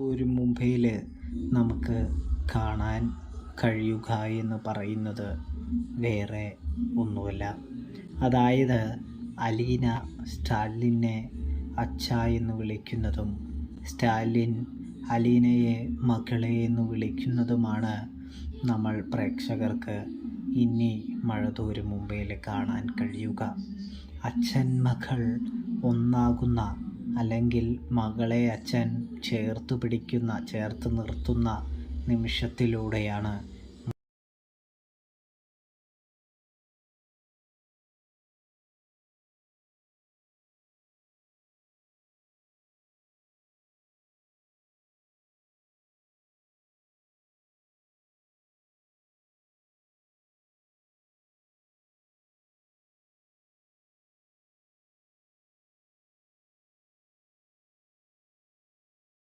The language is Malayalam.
ഒരു മുംബൈയിൽ നമുക്ക് കാണാൻ കഴിയുക എന്ന് പറയുന്നത് വേറെ ഒന്നുമല്ല. അതായത് അലീന സ്റ്റാലിനെ അച്ഛ എന്ന് വിളിക്കുന്നതും സ്റ്റാലിൻ അലീനയെ മകളെ എന്ന് വിളിക്കുന്നതുമാണ് നമ്മൾ പ്രേക്ഷകർക്ക് ഇനി മഴതോരും മുംബൈയിൽ കാണാൻ കഴിയുക. അച്ഛൻ മകൾ ഒന്നാകുന്ന അല്ലെങ്കിൽ മകളെ അച്ഛൻ ചേർത്ത് നിർത്തുന്ന നിമിഷത്തിലൂടെയാണ്